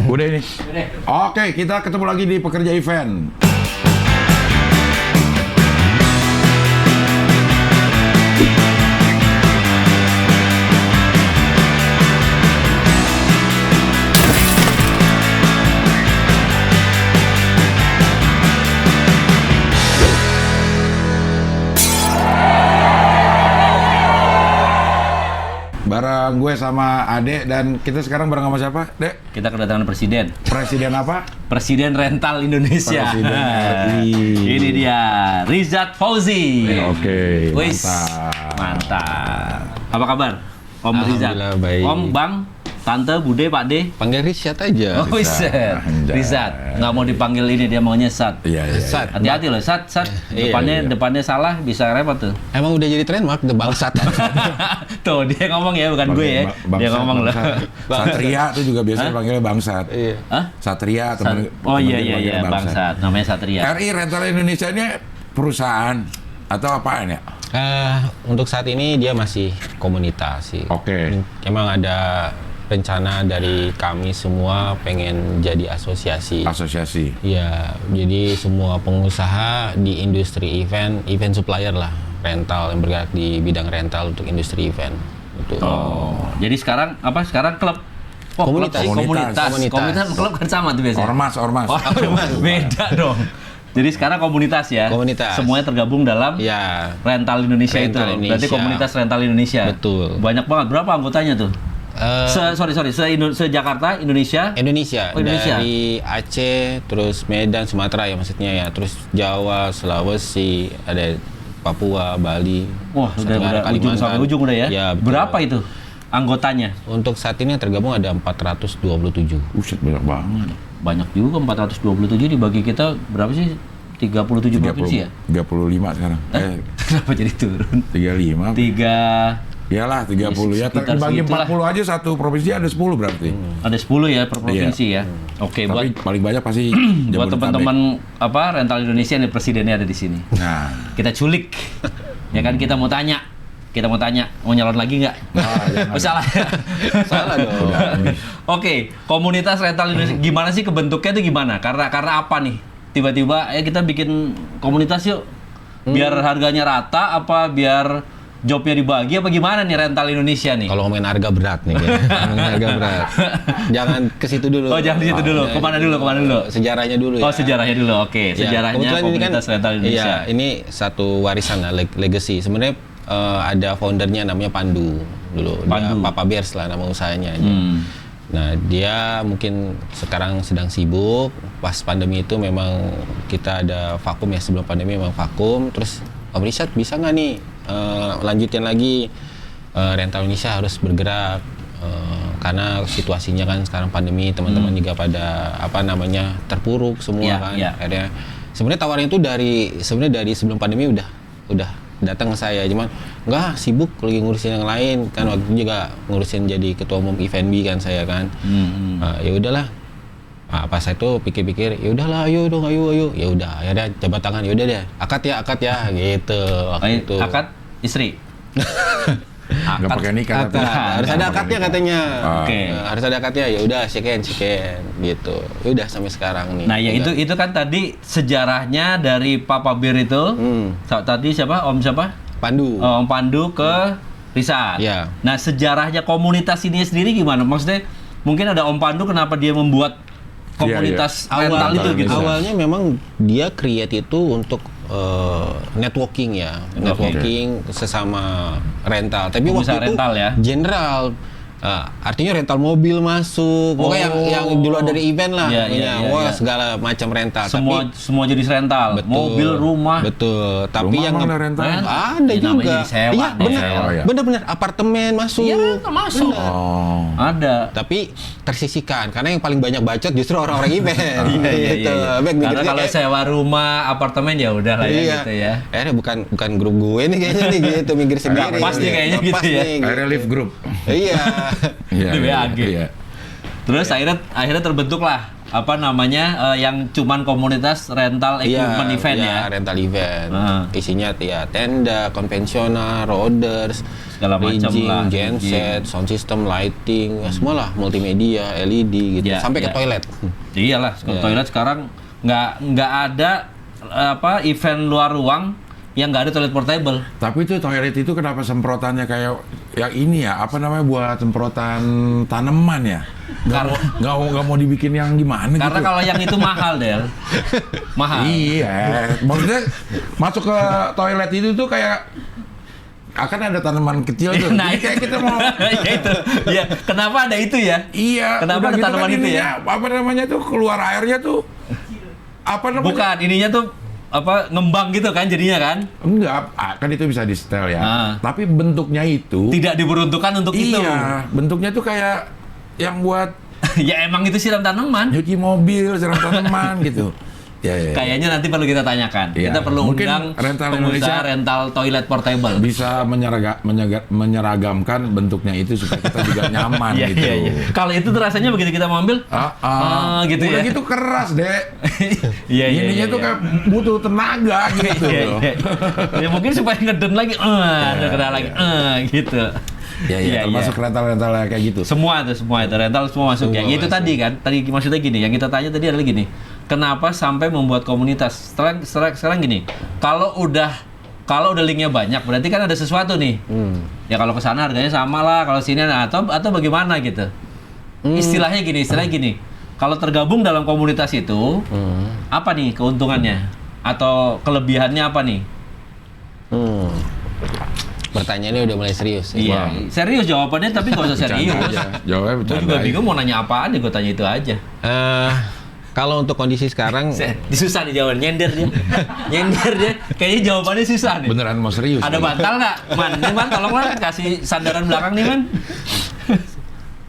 Udah ini. Oke, kita ketemu lagi di Pekerja Event. Bareng gue sama Ade, dan kita sekarang bareng sama siapa, Dek? Kita kedatangan presiden. Presiden apa? Presiden Rental Indonesia. Presiden RI. Ini dia, Rizat Fauzi. Oke, Wis, mantap. mantap. Apa kabar, Om Rizat? Alhamdulillah, baik. Om, Bang, Tante, Bude, Pak De. Panggil Rizat aja. Oh, Rizat. Rizat. Nggak mau dipanggil ini, dia maunya Sat. Iya. Sat. Hati-hati loh, Sat. Iya, Depannya salah, bisa repot tuh. Emang udah jadi trademark The Bangsat. Tuh, dia ngomong ya, bukan gue ya. Dia ngomong loh. Satria tuh juga biasanya panggilnya Bangsat. Iya. Hah? Satria, temen. Oh iya, panggilnya Bangsat. Namanya Satria. RI Rental Indonesia ini perusahaan atau apaan ya? Untuk saat ini dia masih komunitas sih. Oke. Emang ada rencana dari kami semua pengen jadi asosiasi. Asosiasi. Iya, jadi semua pengusaha di industri event supplier lah, rental yang bergerak di bidang rental untuk industri event. Betul. Oh, jadi sekarang apa? Sekarang klub. Oh, Komunitas. klub sih, Komunitas. Komunitas klub kan sama tuh biasanya. Ormas. Beda dong. Jadi sekarang komunitas ya. Komunitas. Semuanya tergabung dalam Ya, Rental Indonesia Rental itu. Indonesia. Berarti komunitas Rental Indonesia. Betul. Banyak banget. Berapa anggotanya tuh? Se-Jakarta, Indonesia. Indonesia, Oh, Indonesia. dari Aceh, terus Medan, Sumatera ya maksudnya ya, terus Jawa, Sulawesi, ada Papua, Bali. Wah, udah ujung sampai ujung udah ya. Ya, betul. Berapa itu anggotanya? Untuk saat ini yang tergabung ada 427. Uset, banyak banget. Banyak juga, 427 dibagi kita berapa sih? 37 provinsi ya? 35 sekarang. Kenapa jadi turun? 35. 3 Iyalah 30 ya. Sekitar Dibagi segitulah. 40 aja satu provinsi ada 10 berarti. Ada 10 ya per provinsi ya. Oke, Tapi paling banyak pasti buat Jabodetabek. teman-teman apa Rental Indonesia nih, presidennya ada di sini. Nah, Kita culik. Ya kan, kita mau tanya, mau nyalon lagi nggak? jangan. Oh, salah ya? Salah dong. Oke, komunitas Rental Indonesia gimana sih kebentuknya itu gimana? Karena apa nih? Tiba-tiba kita bikin komunitas yuk. Biar harganya rata apa biar jobnya dibagi apa gimana nih Rental Indonesia nih? Kalau ngomongin harga berat nih, ngomongin harga berat. Jangan ke situ dulu. Oh, jangan di situ dulu. Kemana dulu? Sejarahnya dulu ya. Oh, sejarahnya dulu. Oke, Ya, sejarahnya kebetulan ini komunitas Rental Indonesia. Iya, ini satu warisan lah, legacy. Sebenarnya ada foundernya namanya Pandu dulu. Pandu. Dia Papa Bears lah nama usahanya. Nah, dia mungkin sekarang sedang sibuk. Pas pandemi itu memang kita ada vakum ya, sebelum pandemi memang vakum. Terus Om Rizat bisa nggak nih lanjutin lagi, Rental Indonesia harus bergerak. Karena situasinya kan sekarang pandemi, teman-teman juga pada terpuruk semua Iya, kan. iya. Akhirnya sebenarnya tawaran itu dari sebelum pandemi udah datang ke saya, cuman enggak, sibuk lagi ngurusin yang lain kan. Waktu itu juga ngurusin jadi ketua umum Event B kan saya kan. Ya udahlah. Pas saya tuh pikir-pikir, ya udahlah, ayo ya udah, akhirnya jabat tangan, ya udah deh, akad ya gitu waktu itu. Akad istri. nggak pakai nikah tapi. Harus ada akadnya katanya. Oke. Harus ada akadnya, ya udah shake hand gitu. Ya udah sampai sekarang nih. Nah, ya itu kan tadi sejarahnya dari Papa Bir itu. Tadi siapa? Om siapa? Pandu. Om Pandu ke Rizat. Iya. Nah, sejarahnya komunitas ini sendiri gimana? Maksudnya mungkin ada Om Pandu kenapa dia membuat komunitas rental itu gitu. Awalnya memang dia create itu untuk networking ya, networking sesama rental. Tapi Pengusaha waktu itu rental ya? general. Artinya rental mobil masuk, pokoknya yang di luar dari event lah, Iya, pokoknya iya. segala macam rental. Semua jenis rental, Betul, mobil, rumah. Betul. Tapi Rumah yang mana rental? ada Ya, namanya juga. jadi sewa, Iya, nih. benar. Sewa, ya. Benar-benar apartemen masuk. Iya, masuk. Benar. Oh. Ada. Tapi tersisihkan karena yang paling banyak bacot justru orang-orang event. Iya. Gitu. Baik, Karena mikirnya kalau sewa rumah, apartemen ya udah lah ya iya. gitu ya. Akhirnya bukan grup gue nih kayaknya nih gitu, mikir sendiri. Pas nih kayaknya gitu ya. Akhirnya live group. Iya. Iya. Di WAG. Iya. Terus akhirnya terbentuklah apa namanya yang cuman komunitas rental equipment event ya. Rental event. Isinya ya tenda, konvensional, rodders, segala macam lah, genset, sound system, lighting, ya semua lah, multimedia, LED gitu, sampai ke toilet. Iyalah, ke toilet sekarang nggak ada event luar ruang yang nggak ada toilet portable. Tapi itu toilet itu kenapa semprotannya kayak yang ini ya, apa namanya, buat semprotan tanaman ya? Nggak mau dibikin yang gimana gitu. Karena kalau yang itu mahal, Del. Mahal. Iya, maksudnya masuk ke toilet itu tuh kayak akan ada tanaman kecil tuh. Nah, jadi kayak kita mau ya itu. Ya, kenapa ada itu ya? Iya. Kenapa ada gitu tanaman kan itu ya? Apa namanya tuh, keluar airnya tuh apa namanya? Bukan, ininya tuh ngembang gitu kan jadinya kan? Enggak, kan itu bisa di setel ya. Tapi bentuknya itu tidak diperuntukkan untuk itu. Iya, bentuknya tuh kayak yang buat ya emang itu siram tanaman. nyuci mobil, siram tanaman gitu. Ya. Kayaknya nanti perlu kita tanyakan. Ya. Kita perlu Mungkin undang rental pengusaha Indonesia rental toilet portable. Bisa menyeragamkan bentuknya itu supaya kita juga nyaman gitu. Iya. Kalau itu tuh rasanya begitu kita mau ambil, gitu udah ya. gitu keras, Dek. Iya. Ininya tuh kayak butuh tenaga gitu. Ya mungkin supaya ngeden lagi, kena lagi, gitu. Ya, termasuk rental-rental kayak gitu. Semua itu rental semua masuk ya. Itu tadi kan, maksudnya gini, yang kita tanya tadi adalah gini. Kenapa sampai membuat komunitas? Sekarang gini, kalau udah linknya banyak, berarti kan ada sesuatu nih. Ya kalau ke sana harganya sama lah, kalau sini atau bagaimana gitu. Istilahnya gini. Kalau tergabung dalam komunitas itu, apa nih keuntungannya? Atau kelebihannya apa nih? Pertanyaannya udah mulai serius. Iya, serius jawabannya, tapi nggak usah serius. Jawabnya Gue bercanda juga aja. bingung mau nanya apaan, gue tanya itu aja. Kalau untuk kondisi sekarang, Susah nih jawabannya, nyender dia. Kayaknya jawabannya susah nih. Beneran mau serius. Ada bantal nggak, Man? Nih, Man, tolonglah kasih sandaran belakang nih, Man.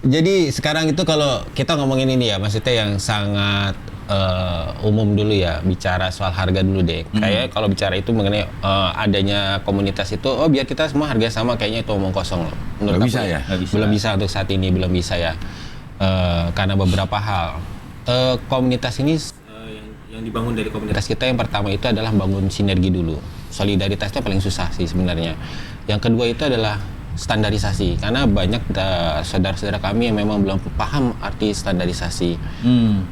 jadi sekarang itu kalau kita ngomongin ini ya, maksudnya yang sangat umum dulu ya, bicara soal harga dulu deh. Kayak kalau bicara itu mengenai adanya komunitas itu, biar kita semua harga sama, kayaknya itu omong kosong loh. Menurut Nggak bisa aku ya? Belum bisa untuk saat ini, belum bisa ya. Karena beberapa hal. Komunitas ini yang dibangun dari komunitas kita, yang pertama itu adalah bangun sinergi dulu. Solidaritasnya paling susah sih sebenarnya. Yang kedua itu adalah standarisasi, karena banyak saudara-saudara kami yang memang belum paham arti standarisasi.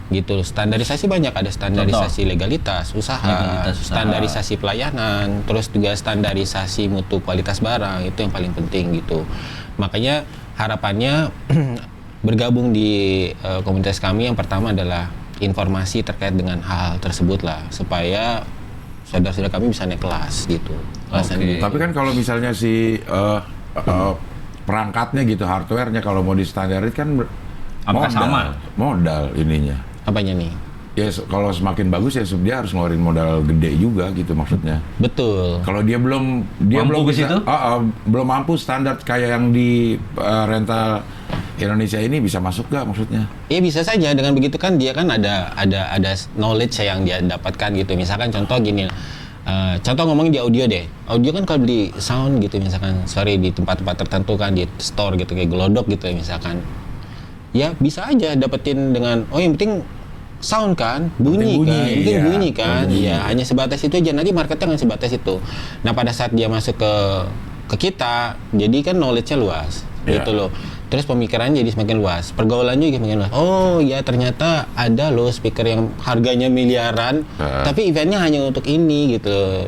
Gitu. Standarisasi banyak, ada standarisasi legalitas usaha, standarisasi pelayanan, terus juga standarisasi mutu kualitas barang, itu yang paling penting gitu. Makanya harapannya bergabung di komunitas kami, yang pertama adalah informasi terkait dengan hal tersebut lah, supaya saudara-saudara kami bisa naik kelas gitu. Tapi kan kalau misalnya si perangkatnya gitu, hardware-nya kalau mau distandarin kan Apakah sama? Modal ininya. Apanya nih? Ya kalau semakin bagus ya dia harus ngeluarin modal gede juga gitu maksudnya. Betul. Kalau dia belum Mampu ke bisa, situ? belum mampu standar kayak yang di rental Indonesia ini, bisa masuk gak maksudnya? Iya bisa saja, dengan begitu kan dia kan ada knowledge yang dia dapatkan gitu. Misalkan contoh gini, contoh ngomongin di audio deh. Audio kan kalau beli sound gitu, misalkan di tempat-tempat tertentu kan, di store gitu kayak Glodok gitu ya misalkan. Ya bisa aja dapetin dengan yang penting sound kan, bunyi kan. Ya hanya sebatas itu aja, nanti marketnya kan sebatas itu. Nah pada saat dia masuk ke kita, jadi kan knowledge-nya luas gitu loh. Terus pemikirannya jadi semakin luas, pergaulannya juga semakin luas. Oh ya ternyata ada loh speaker yang harganya miliaran, tapi eventnya hanya untuk ini gitu,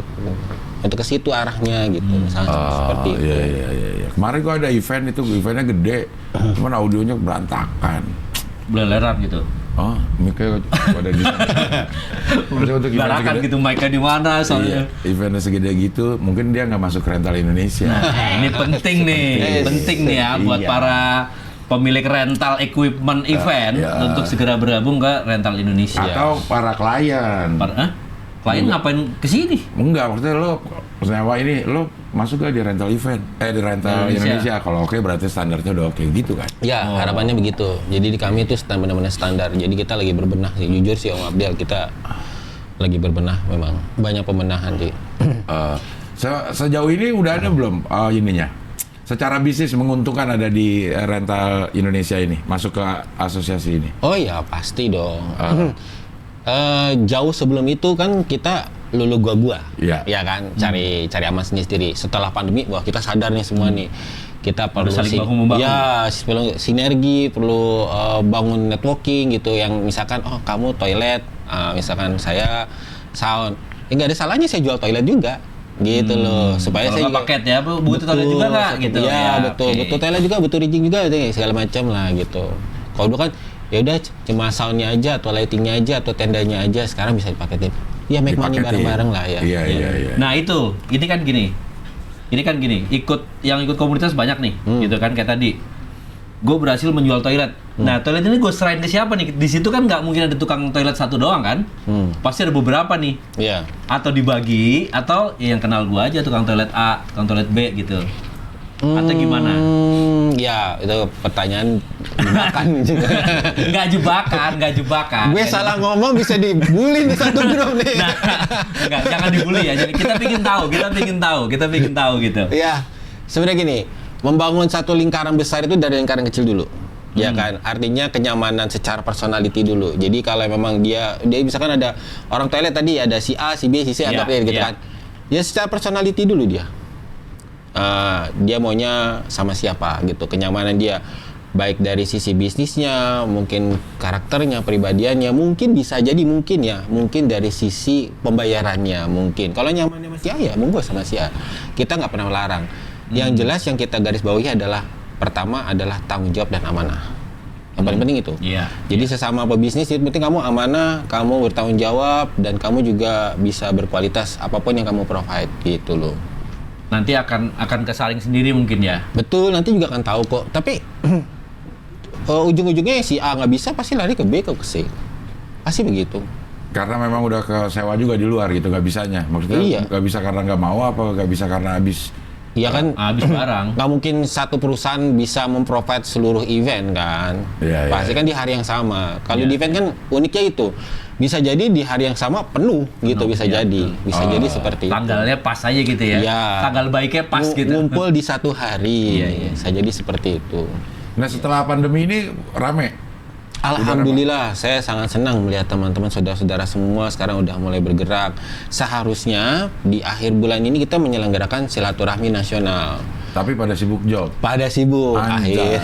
untuk ke situ arahnya gitu, misalnya seperti itu. Iya. Kemarin gua ada eventnya gede, cuman audionya berantakan. Beleleran gitu. Mic-nya pada di sana. Untuk event Barakan segede, gitu, mic-nya di mana soalnya. eventnya segede gitu, mungkin dia nggak masuk rental Indonesia. Ini penting nih ya buat para pemilik rental equipment event untuk segera bergabung ke rental Indonesia. Atau para klien. Klien ngapain kesini? Enggak, maksudnya lo sewa ini, lo masuk gak di rental event? Di rental Indonesia. Kalau oke berarti standarnya udah oke gitu kan? Ya, harapannya begitu. Jadi di kami itu benar-benar standar. Jadi kita lagi berbenah sih. Jujur sih Om Abdel, kita lagi berbenah memang. Banyak pembenahan sih. Sejauh ini udah ada belum ininya? secara bisnis menguntungkan ada di rental Indonesia ini, masuk ke asosiasi ini? Oh ya pasti dong. Jauh sebelum itu kan kita lulu gua, Iya. ya kan, cari aman sendiri. Setelah pandemi, wah kita sadar nih semua nih, kita perlu saling bahu-membahu. ya perlu sinergi, perlu bangun networking gitu. Yang misalkan, oh kamu toilet, misalkan saya sound, nggak ada salahnya saya jual toilet juga. Gitu loh, supaya Kalau saya nggak paket ya, butuh toilet juga nggak gitu? Ya, betul, oke. betul toilet juga, betul rigging juga, gitu, segala macam lah gitu. Kalau dulu kan ya udah cuma soundnya aja, atau lightingnya aja, atau tendanya aja, sekarang bisa dipaketin. Ya make money Dipaketin. bareng-bareng lah ya. Iya. Nah itu, ini kan gini, ikut komunitas banyak nih, gitu kan kayak tadi. Gue berhasil menjual toilet. Nah toilet ini gue serahin ke siapa nih? Di situ kan nggak mungkin ada tukang toilet satu doang kan? Pasti ada beberapa nih. Iya. Atau dibagi, atau ya yang kenal gue aja tukang toilet A, tukang toilet B gitu. Atau gimana? Ya itu pertanyaan jebakan juga. Nggak jebakan. Gue salah ngomong bisa dibully di satu grup nih. Nah, enggak, jangan dibully ya. Jadi kita pingin tahu gitu. Ya, sebenarnya gini, membangun satu lingkaran besar itu dari lingkaran kecil dulu. Ya kan, artinya kenyamanan secara personality dulu. Jadi kalau memang dia misalkan ada orang toilet tadi, ada si A, si B, si C, Iya, anggap gitu iya. kan. Ya secara personality dulu dia. Dia maunya sama siapa gitu, kenyamanan dia. Baik dari sisi bisnisnya, mungkin karakternya, pribadiannya, mungkin bisa jadi mungkin dari sisi pembayarannya mungkin. Kalau nyamannya sama si A ya monggo sama si A. Kita nggak pernah melarang. Yang jelas yang kita garis bawahi adalah pertama adalah tanggung jawab dan amanah. Yang paling penting itu. Iya. Jadi sesama pebisnis itu penting kamu amanah, kamu bertanggung jawab, dan kamu juga bisa berkualitas apapun yang kamu provide gitu loh. Nanti akan kesaring sendiri mungkin ya. Betul, nanti juga akan tahu kok. Tapi ujung-ujungnya si A nggak bisa pasti lari ke B ke C. Pasti begitu. Karena memang udah kesewa juga di luar gitu, nggak bisanya. Maksudnya Iya. nggak bisa karena nggak mau apa nggak bisa karena habis. Iya kan, Habis barang. nggak mungkin satu perusahaan bisa memprovide seluruh event kan. Iya, Pasti iya. kan di hari yang sama. Kalau Iya. di event kan uniknya itu bisa jadi di hari yang sama penuh gitu, bisa iya, jadi, bisa jadi seperti itu. Tanggalnya pas aja gitu ya. Iya. Tanggal baiknya pas gitu. Ngumpul di satu hari, Iya, iya. bisa jadi seperti itu. Nah setelah pandemi ini rame. Alhamdulillah, saya sangat senang melihat teman-teman saudara-saudara semua sekarang udah mulai bergerak. Seharusnya di akhir bulan ini kita menyelenggarakan silaturahmi nasional. Tapi pada sibuk job. Pada sibuk, Anjay. akhirnya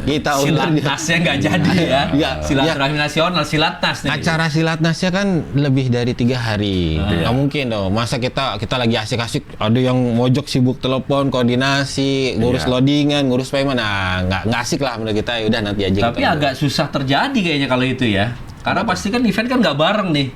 kita undur di- Silatnasnya nggak jadi ya. Iya. Silaturahmi nasional, silatnas nih. Acara silatnasnya kan lebih dari 3 hari. Nggak mungkin dong. Masa kita lagi asik-asik, ada yang mojok sibuk telepon, koordinasi, ngurus Iya. loadingan, ngurus payment. Nah, nggak asik lah menurut kita. Ya udah nanti aja. Tapi kita agak susah terjadi kayaknya kalau itu ya. Karena pasti kan event kan nggak bareng nih.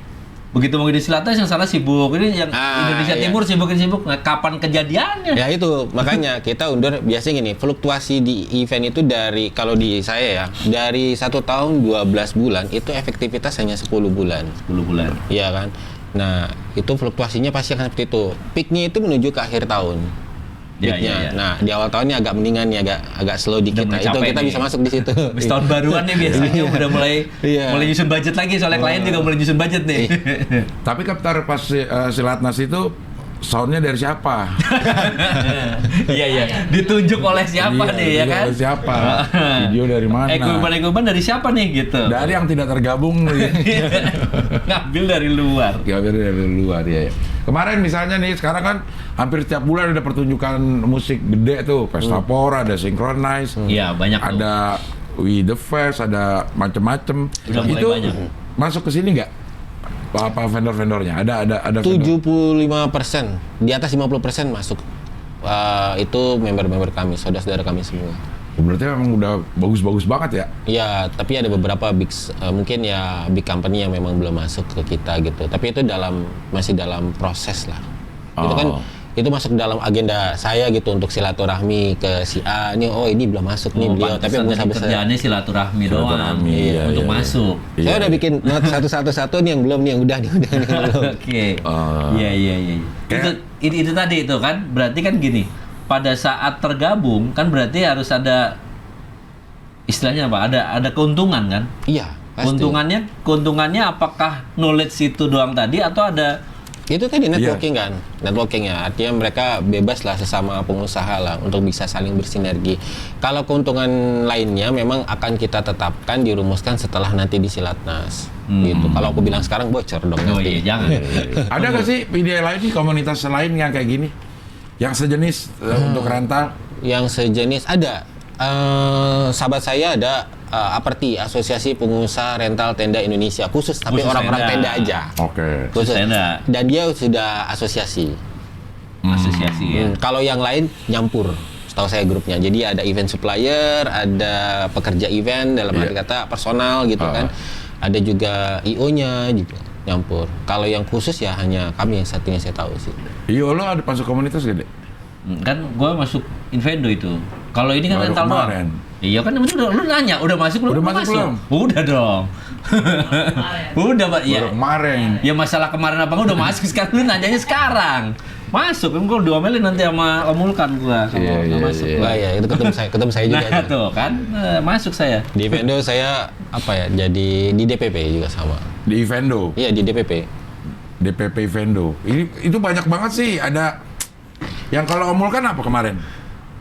Begitu mau di silatnas yang salah sibuk, ini yang Indonesia iya. Timur sibuk. Nah, kapan kejadiannya? Ya itu makanya kita undur. Biasanya gini, fluktuasi di event itu dari, kalau di saya ya, dari 1 tahun 12 bulan itu efektivitas hanya 10 bulan. 10 bulan. Iya kan. Nah itu fluktuasinya pasti akan seperti itu. Peaknya itu menuju ke akhir tahun. Iya, Peaknya. iya, iya. Nah di awal tahunnya agak mendingan nih, agak slow dikit. Udah Nah itu mulai kita capek bisa nih. masuk di situ. Habis tahun baruan nih biasanya udah mulai Iya. nyusun budget lagi, soalnya klien juga mulai nyusun budget nih. Tapi Kaptar pas silatnas itu soundnya dari siapa? Iya. Ditunjuk oleh siapa Iya, nih ya video kan? dari siapa? Video dari mana? Equipment dari siapa nih gitu. Dari yang tidak tergabung. Ngambil dari luar. Gambar dari luar ya. Kemarin misalnya nih, sekarang kan hampir setiap bulan ada pertunjukan musik gede tuh, Pestapora, ada Synchronize, Iya, banyak tuh. ada We The Fest, ada macem-macem. Udah mulai Itu banyak. masuk ke sini nggak? Apa vendor-vendornya? Ada vendor. 75%, di atas 50% masuk. Itu member-member kami, saudara-saudara kami semua. Berarti memang udah bagus-bagus banget ya. Ya, tapi ada beberapa mungkin ya big company yang memang belum masuk ke kita gitu. Tapi itu masih dalam proses lah. Itu kan Oh. itu masuk dalam agenda saya gitu untuk silaturahmi ke si A. Ini belum masuk nih beliau, tapi pengusaha besar. Kerjaannya silaturahmi doang. Silaturahmi, iya, Untuk iya. masuk. Iya. Saya udah bikin note satu-satu nih yang belum nih, yang udah nih belum. Oke. Oh. Iya. Kayak- Itu tadi itu kan berarti kan gini. Pada saat tergabung kan berarti harus ada istilahnya apa? Ada keuntungan kan? Iya, pasti. Keuntungannya apakah knowledge itu doang tadi atau ada Itu tadi networking kan, networking ya. Artinya mereka bebas lah sesama pengusaha lah untuk bisa saling bersinergi. Kalau keuntungan lainnya memang akan kita tetapkan, dirumuskan setelah nanti di Silatnas. Gitu. Kalau aku bilang sekarang bocor dong Oh nanti. iya, jangan. Ada nggak sih ide lain nih, komunitas lain yang kayak gini? Yang sejenis untuk rental? Yang sejenis ada. Sahabat saya ada Aperti, Asosiasi Pengusaha Rental Tenda Indonesia, khusus tapi Khusus orang-orang tenda. tenda aja. Oke. Khusus. Tenda. Dan dia sudah asosiasi. Asosiasi ya. Kalau yang lain nyampur, setahu saya grupnya. Jadi ada event supplier, ada pekerja event dalam arti kata personal gitu kan. Ada juga IO-nya gitu, nyampur. Kalau yang khusus ya hanya kami yang satunya saya tahu sih. Iya, lo ada masuk komunitas gede? Kan gue masuk Invendo itu. Kalau ini kan Baru rental doang. kemarin. Iya kan udah lu nanya, udah masuk belum? Udah masuk belum? Udah dong. Udah, Pak. Ya. Baru kemarin. Ya masalah kemarin apa udah masuk, sekarang lu nanyanya sekarang. Masuk, kan gua diomelin nanti sama Om Ulkan gua kalau Iya, nggak iya, masuk. iya. Wah ya, itu ketemu saya juga. Nah, tuh kan masuk saya. Di Evendo saya apa ya? Jadi di DPP juga sama. Di Evendo, Iya di DPP. DPP Evendo. Itu banyak banget sih. Ada yang kalau Omul kan apa kemarin?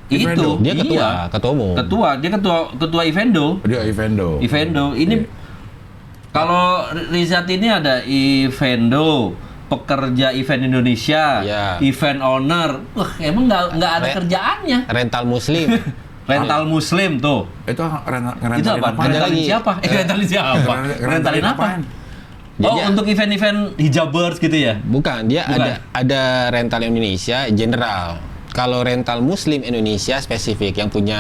Evendo. Itu Dia ketua, iya. ketua umum. Dia ketua Evendo. Dia Evendo. Evendo ini kalau Rizat ini ada Evendo, pekerja event Indonesia, Iya. event owner. Wah, emang nggak ada kerjaannya. Rental Muslim. Rental Muslim tuh. Itu Itu ngerentalin apa? apaan? Ada Rentalin lagi. siapa? Rentalin siapa? Rentalin apa? apaan? Oh, Jadi- untuk event-event hijabers gitu ya? Bukan, dia Bukan. ada rental Indonesia general. Kalau rental Muslim Indonesia spesifik yang punya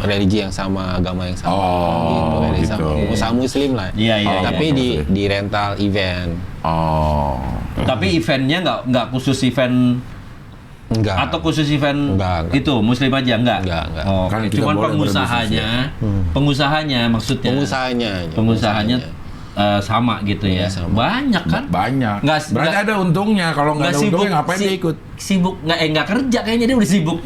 religi yang sama, agama yang sama. Oh, religi gitu. sama, usaha Muslim lah. Iya, iya, Tapi iya. di rental event. Oh. Tapi eventnya nggak khusus event Enggak. atau khusus event Enggak. itu Muslim aja enggak? Enggak. Oh, Kan kita cuman boleh pengusahanya, pengusahanya maksudnya. Pengusahanya. Sama gitu ya. Iya, sama. Banyak kan? Banyak. Nggak- Berarti nggak- ada untungnya. Kalau nggak ada untungnya ngapain dia ikut? Sibuk nggak kerja kayaknya, dia udah sibuk.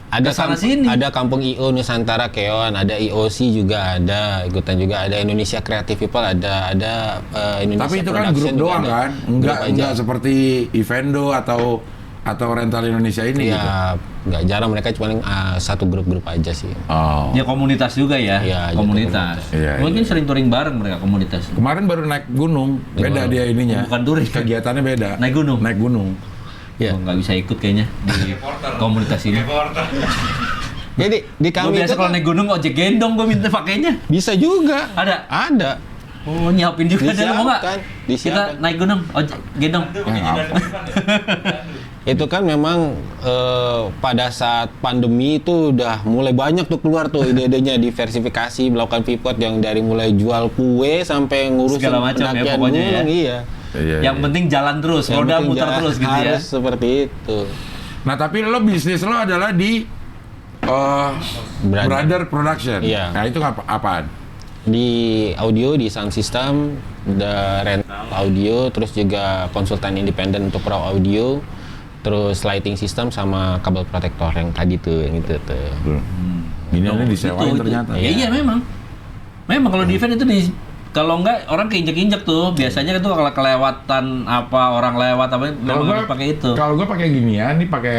Ada Kesana sini. ada Kampung IO Nusantara Keon, ada IOC juga ada, ikutan juga ada Indonesia Creative People, ada Indonesia Tapi itu kan Production grup juga doang ada. kan? Grup Enggak aja. seperti Evendo atau Rental Indonesia ini gitu. Ya, nggak jarang, mereka cuma satu grup-grup aja sih. Oh. Ya komunitas juga ya, Iya, komunitas. Iya, Mungkin iya. sering touring bareng mereka komunitas. Kemarin baru naik gunung, beda dia ininya. Bukan touring. Kegiatannya beda. Naik gunung? Naik gunung. Ya. Oh, nggak bisa ikut kayaknya di komunitas ini. Jadi di Gue kami biasa itu kalau naik gunung ojek gendong gue minta pakainya. bisa juga. Ada. Ada. Oh, nyiapin juga dan mau nggak? Disiapkan, Kita disiapkan. naik gunung ojek gendong. Itu kan memang pada saat pandemi itu udah mulai banyak tuh keluar tuh ide-idenya, diversifikasi, melakukan pivot yang dari mulai jual kue sampai ngurusin Segala macam ya, pendakian pokoknya ya. gunung, iya. Iya, Yang iya. penting jalan terus, Yang roda penting muter terus gitu ya. harus seperti itu. Nah, tapi lo bisnis lo adalah di Brother Production. Iya. Nah, itu apaan? Di audio, di sound system, ada rental audio, terus juga konsultan independen untuk pro audio, terus lighting system sama kabel protektor yang tadi tuh, yang itu tuh. Ini disewain Itu. ternyata. Iya, memang. Memang kalau di event itu kalau enggak orang keinjek-injek tuh. Biasanya itu kalau kelewatan apa orang lewat apa memang harus pakai itu. Kalau gue pakai ginian, nih pakai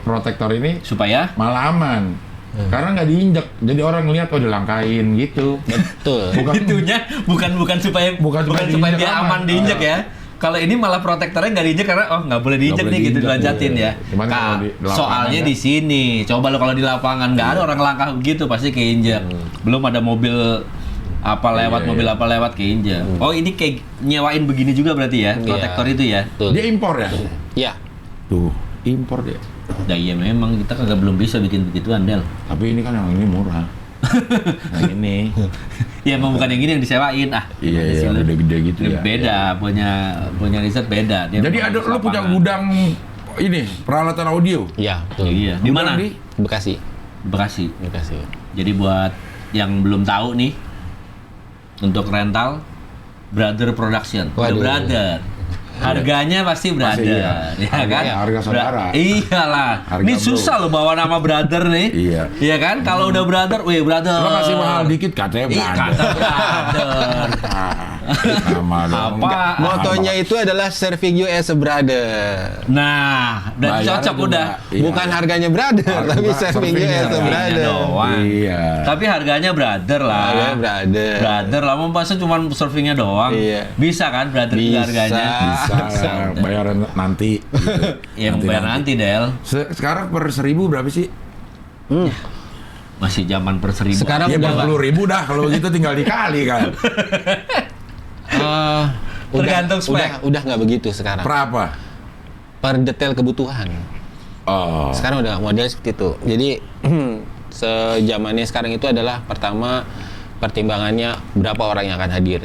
protektor ini Supaya malah aman. Karena nggak diinjek, jadi orang ngeliat oh dilangkain gitu. Betul. Bukan itunya bukan supaya Bukan supaya supaya diinjek dia aman. aman diinjek ya. Kalau ini malah protektornya nggak diinjek karena oh nggak boleh diinjek boleh nih gitu diinjek, dilancatin iya. ya. Cuman kalau di lapangan Soalnya kan. di sini, coba lo kalau di lapangan nggak ada orang langkah begitu pasti keinjek. Belum ada mobil apa lewat, Iya, mobil apa lewat keinjek. Oh ini kayak nyewain begini juga berarti ya, protektor itu ya. Betul. Dia impor ya? Iya. Tuh, impor dia. Nah iya memang kita kagak belum bisa bikin begituan Del. Tapi ini kan yang ini murah. Yang ini. Ya emang bukan yang ini yang disewain ah. Iya, iya, Sini. gede-gede gitu Ini ya. beda, punya riset beda. Dia Jadi memang ada harus lo punya lapangan. gudang ini peralatan audio. Iya, betul. Iya. Di Gudang mana? di Bekasi. Bekasi. Bekasi. Jadi buat yang belum tahu nih, untuk rental, Brother Production. Udah Waduh. brother. Harganya pasti brother, Pasti iya. ya kan? Harga saudara. Iyalah. Harga Ini bro. susah loh bawa nama brother nih. Iya. Iya kan? Kalau udah brother, wih brother. Lo kasih mahal dikit katanya Ih, brother. kata brother. Sama dong. Apa? Motonya itu adalah serving you as a brother. Nah, udah Bayarnya cocok juga. udah. Iya, Bukan iya. harganya brother, Harga tapi serving you servingnya. as a Iya brother. doang. Iya. Tapi harganya brother lah. Harganya brother. Brother lah, masa cuma servingnya doang. Iya. Bisa kan brother juga Bisa. harganya? Bisa bayaran nanti. Gitu. Yang bayar nanti, Del. Sekarang per 1.000 berapa sih? Masih zaman per 1.000. Sekarang Ya udah 40.000 dah kalau gitu tinggal dikali kan. Tergantung spek. Udah nggak begitu sekarang. Berapa? Per detail kebutuhan. Oh. Sekarang udah model seperti itu. Jadi sejamannya sekarang itu adalah pertama pertimbangannya berapa orang yang akan hadir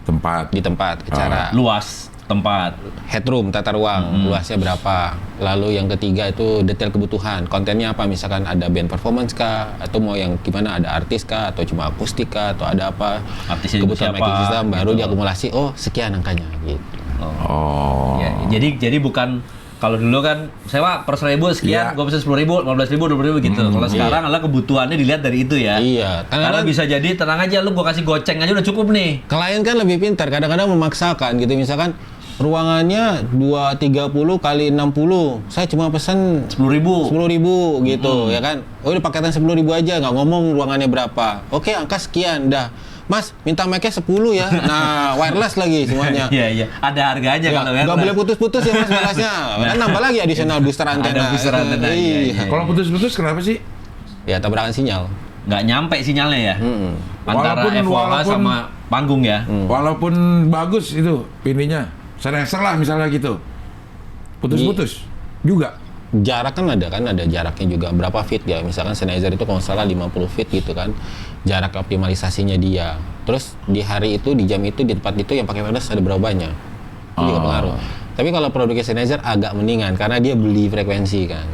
Tempat. di tempat acara. Luas tempat. Headroom, tata ruang, luasnya berapa. Lalu yang ketiga itu detail kebutuhan. Kontennya apa? Misalkan ada band performance kah? Atau mau yang gimana? Ada artis kah? Atau cuma akustik kah? Atau ada apa? Artisnya Kebutuhan siapa? making system baru Gitu. diakumulasi. Oh, sekian angkanya gitu. Oh. Ya, jadi bukan kalau dulu kan sewa per 1.000 sekian, Iya. gue pesen 10.000, 15.000, 20.000 gitu. Kalau sekarang adalah kebutuhannya dilihat dari itu ya. Iya. Karena bisa jadi tenang aja, lu gua kasih goceng aja udah cukup nih. Klien kan lebih pintar, kadang-kadang memaksakan gitu. Misalkan ruangannya 230 kali 60, saya cuma pesen 10.000. 10.000 gitu ya kan. Oh udah paketan 10.000 aja, nggak ngomong ruangannya berapa. Oke, angka sekian dah. Mas, minta mic-nya 10 ya. Nah, wireless lagi semuanya. Iya. Ada harganya Ya, kalau nggak boleh putus-putus ya mas wirelessnya. Kan nambah lagi additional booster antena. Ada booster antena, iya. Kalau putus-putus kenapa sih? Ya tabrakan sinyal. Nggak nyampe sinyalnya ya. Antara Walaupun- FOH sama panggung ya. Walaupun bagus itu ininya. Sensor lah misalnya gitu. Putus-putus juga. Jarak kan ada jaraknya juga berapa feet ya, misalkan Sennheiser itu kalau nggak salah 50 feet gitu kan jarak optimalisasinya dia. Terus di hari itu, di jam itu, di tempat itu yang pakai wireless ada berapa banyak, itu juga pengaruh. Tapi kalau produknya Sennheiser agak mendingan karena dia beli frekuensi kan,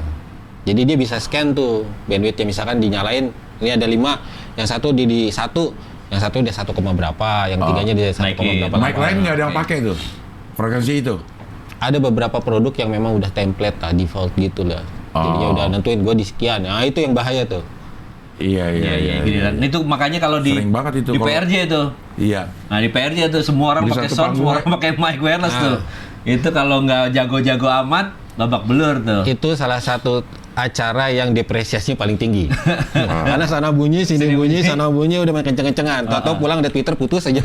jadi dia bisa scan tuh bandwidthnya, misalkan dinyalain ini ada 5, yang satu di 1, yang satu dia 1, berapa, yang tiganya dia 1, naikin. berapa. Mic lain nggak ada yang pakai tuh frekuensi itu. Ada beberapa produk yang memang udah template lah, default gitu lah. Jadinya udah nentuin gue di sekian. Nah itu yang bahaya tuh. Iya. Giliran. Itu makanya kalau di Sering banget itu di kalau- PRJ itu. Iya. Nah di PRJ tuh semua orang Di pakai satu sound, semua panggung orang pakai mic wireless tuh. Itu kalau nggak jago-jago amat, babak belur tuh. Itu salah satu acara yang depresiasinya paling tinggi. Karena sana bunyi, sini bunyi, sana bunyi udah main kenceng-kencengan. Tahu pulang ada Twitter putus aja.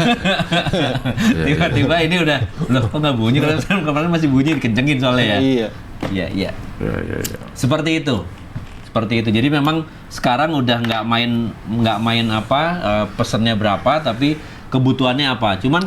Tiba-tiba ini udah, loh kok nggak bunyi? Kemarin masih bunyi, dikencengin soalnya ya. Iya. Iya. Iya. Seperti itu. Jadi memang sekarang udah nggak main apa pesennya berapa, tapi kebutuhannya apa. Cuman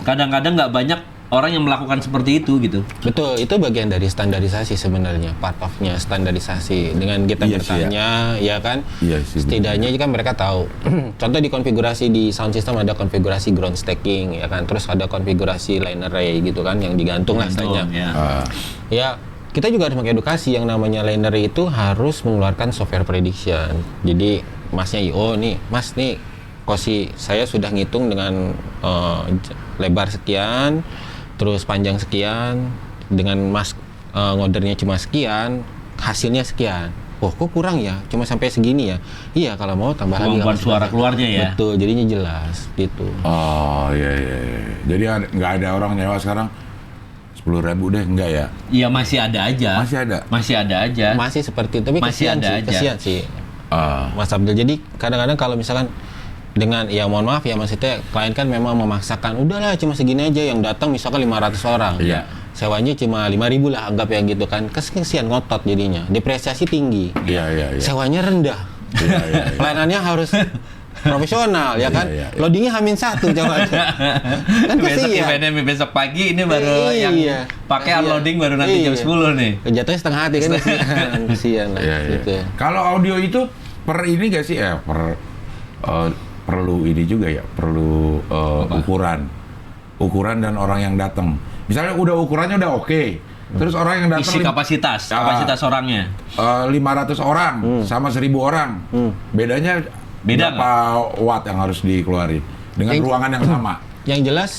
kadang-kadang nggak banyak orang yang melakukan seperti itu gitu. Betul, itu bagian dari standarisasi sebenarnya, part of-nya standarisasi. Dengan kita Iya sih, bertanya, ya kan? Iya sih, Setidaknya kan mereka tahu. Contoh di konfigurasi di sound system ada konfigurasi ground stacking, ya kan? Terus ada konfigurasi line array gitu kan, yang digantung lah istilahnya. Ya. Ya, kita juga harus mengedukasi yang namanya line array itu harus mengeluarkan software prediction. Jadi, masnya IO nih, mas nih, kosi saya sudah ngitung dengan lebar sekian, terus panjang sekian, dengan mas ngodernya cuma sekian, hasilnya sekian. Oh, kok kurang ya? Cuma sampai segini ya? Iya, kalau mau tambah lagi. Kemampuan suara keluarnya ya. Betul, jadinya jelas gitu. Oh iya. Jadi nggak ada orang nyewa sekarang 10.000 deh, enggak ya? Iya masih ada aja. Masih ada? Masih seperti itu, tapi Masih kesian ada sih, aja. kesian sih. Mas Abdul. Jadi kadang-kadang kalau misalkan dengan, ya mohon maaf ya maksudnya klien kan memang memaksakan, udahlah cuma segini aja, yang datang misalkan 500 orang. Iya. Sewanya cuma 5.000 lah anggap yang gitu kan. Kesian ngotot jadinya. Depresiasi tinggi. Iya. Sewanya rendah. Iya. Pelayanannya harus profesional ya kan. Iya. Loadingnya H-1 coba. Kan Besok kesian. eventnya besok pagi ini baru Iya. yang pakai Iya. unloading baru nanti jam Iya. 10 nih. Jatuhnya setengah hati kan kesian lah Iya. gitu. Kalau audio itu per ini nggak sih perlu ini juga ya, perlu ukuran dan orang yang datang. Misalnya ukurannya udah oke. Terus orang yang datang Isi kapasitas orangnya. 500 orang sama 1.000 orang. Bedanya Beda berapa watt yang harus dikeluarin dengan ruangan yang sama? Yang jelas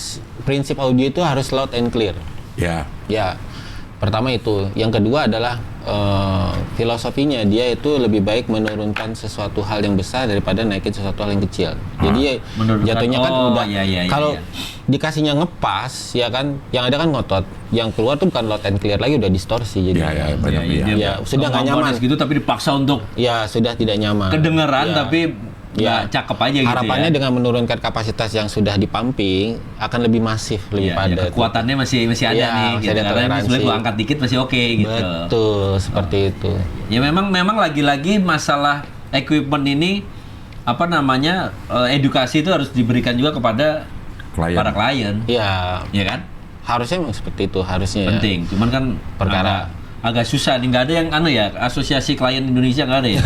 prinsip audio itu harus loud and clear. Ya. Ya. Pertama itu, yang kedua adalah filosofinya dia itu lebih baik menurunkan sesuatu hal yang besar daripada naikin sesuatu hal yang kecil. Jadi jatuhnya kan udah kalau dikasihnya ngepas ya kan, yang ada kan ngotot, yang keluar tuh bukan loud and clear lagi, udah distorsi jadi sudah nggak nyaman gitu, tapi dipaksa untuk ya sudah tidak nyaman kedengeran tapi ya cakep aja gitu. Harapannya ya. dengan menurunkan kapasitas yang sudah dipumping akan lebih masif, lebih padat. Kekuatannya masih ada nih, masih gitu. ada Karena toleransi. sebenarnya gua angkat dikit masih oke gitu. Betul, seperti itu. Ya memang lagi-lagi masalah equipment ini apa namanya edukasi itu harus diberikan juga kepada para klien. Iya. Ya kan? Harusnya memang seperti itu, harusnya. Penting. Cuman kan perkara agak susah nih, nggak ada yang asosiasi klien Indonesia nggak ada ya.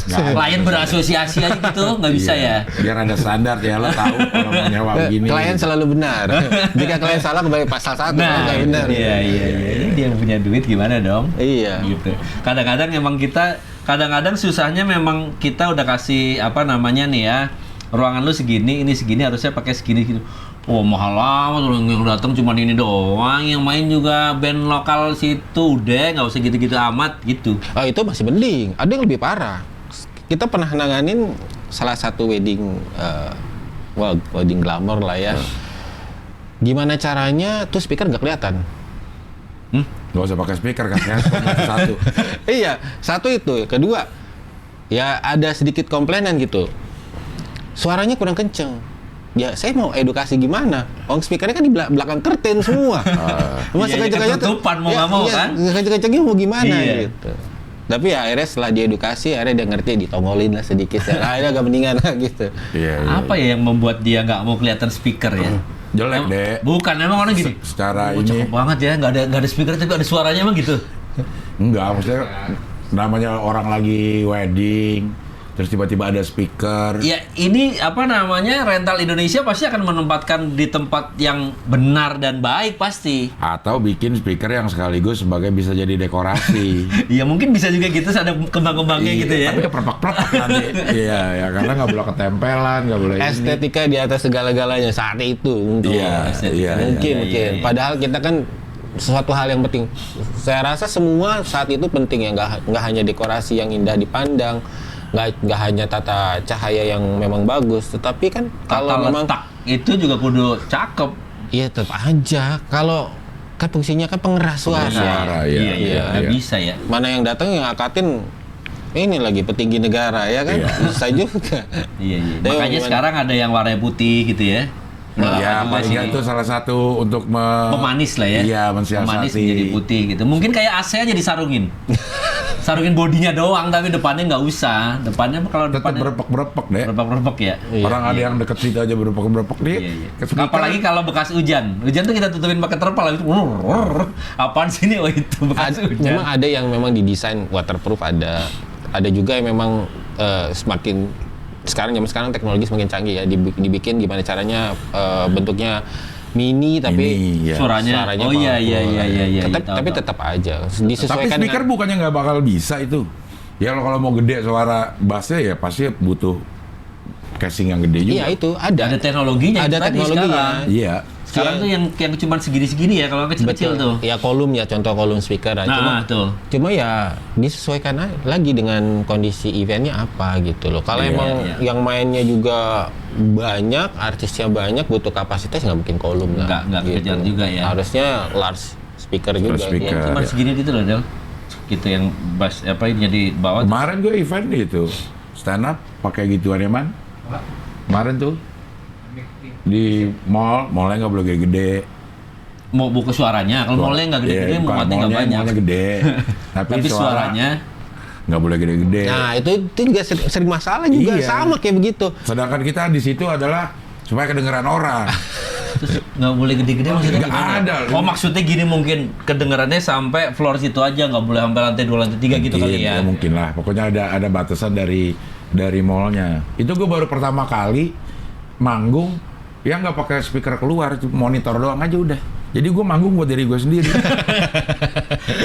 Klien berasosiasi aja gitu nggak bisa ya. Biar ada standar ya, lo tahu kalau mau nyewa begini. Klien selalu benar. Jika klien salah kembali pasal 1 nggak benar. Iya. Ini dia yang punya duit gimana dong? Iya. Gitu. Kadang-kadang emang kadang-kadang susahnya memang kita udah kasih apa namanya nih ya, ruangan lu segini, ini segini, harusnya pakai segini gitu. Oh mahal amat, yang datang cuma ini doang, yang main juga band lokal situ, udah nggak usah gitu-gitu amat gitu. Oh itu masih mending, ada yang lebih parah. Kita pernah nanganin salah satu wedding, wedding glamour lah ya. Gimana caranya tuh speaker nggak kelihatan? Nggak usah pakai speaker kan ya, satu. Iya, satu itu. Kedua, ya ada sedikit komplainan gitu. Suaranya kurang kenceng. Ya, saya mau edukasi gimana? Speakernya kan di belakang curtain semua. Masa kenceng-kencengnya ketutupan mau nggak mau kan? Kenceng-kencengnya mau gimana gitu. Iya. Tapi ya akhirnya setelah diedukasi, akhirnya dia ngerti, ditongolin lah sedikit. Akhirnya agak mendingan lah gitu. Apa ya yang membuat dia nggak mau kelihatan speaker ya? Jelek deh. Bukan, emang orang gini. Secara ini. Cakep banget ya, nggak ada speaker tapi ada suaranya emang gitu. Enggak, maksudnya namanya orang lagi wedding, terus tiba-tiba ada speaker. Ya ini apa namanya, rental Indonesia pasti akan menempatkan di tempat yang benar dan baik pasti. Atau bikin speaker yang sekaligus sebagai bisa jadi dekorasi. Iya mungkin bisa juga gitu, ada kembang-kembangnya gitu ya. Tapi keperpak-perpak nanti. Iya, ya karena nggak boleh ketempelan, nggak boleh Estetika di atas segala-galanya saat itu. Mungkin. Padahal kita kan sesuatu hal yang penting. Saya rasa semua saat itu penting ya, nggak hanya dekorasi yang indah dipandang, nggak hanya tata cahaya yang memang bagus, tetapi kan kalau memang letak itu juga kudu cakep. Iya tetap aja. Kalau kan fungsinya kan pengeras suara. Iya. Bisa ya. Mana yang datang yang akatin ini lagi petinggi negara ya kan, bisa juga. Iya. Makanya sekarang ada yang warna putih gitu ya. Ya, paling nggak itu salah satu untuk pemanis lah ya. Iya, mensiasati. Pemanis menjadi putih gitu. Mungkin kayak AC aja disarungin. Sarungin bodinya doang, tapi depannya nggak usah. Depannya kalau tetap depannya berepek-berepek deh. Berepek ya. Orang ada yang deket situ aja berepek-berepek nih. Iya. Apalagi kalau bekas hujan. Hujan tuh kita tutupin pakai terpal gitu. Apaan sih ini? Oh itu bekas hujan. Memang ada yang memang didesain waterproof, ada juga yang memang semakin zaman sekarang teknologi semakin canggih ya, dibikin gimana caranya bentuknya mini tapi suaranya oh iya. Tapi tetap aja disesuaikan. Tapi speaker bukannya nggak bakal bisa itu. Ya kalau mau gede suara bassnya ya pasti butuh casing yang gede juga. Iya itu ada teknologinya. Ada teknologinya. Iya. Sekarang tuh yang cuma segini-segini ya, kalau kecil-kecil tuh. Ya kolom ya, contoh kolom speaker. Cuma ya disesuaikan lagi dengan kondisi eventnya apa gitu loh. Kalau emang yang mainnya juga banyak, artisnya banyak, butuh kapasitas nggak mungkin kolom nggak gitu. kejar juga ya. Harusnya large speaker juga. Yang cuma segini gitu loh Del. Gitu yang bass apa ini jadi bawah. Kemarin gue event itu stand up pakai gituan ya man. Kemarin tuh di mallnya nggak boleh gede-gede. Mau buka suaranya, kalau mallnya nggak gede-gede, mau mati nggak banyak. Mallnya gede, tapi suaranya nggak boleh gede-gede. Nah itu juga sering masalah juga, sama kayak begitu. Sedangkan kita di situ adalah supaya kedengeran orang. Terus nggak boleh gede-gede maksudnya gimana? Ada. Oh maksudnya gini, mungkin kedengerannya sampai floor situ aja, nggak boleh sampai lantai 2, lantai 3 gitu kali ya. Mungkin lah, pokoknya ada batasan dari mallnya. Itu gue baru pertama kali manggung yang nggak pakai speaker keluar, monitor doang aja udah. Jadi gue manggung buat diri gue sendiri.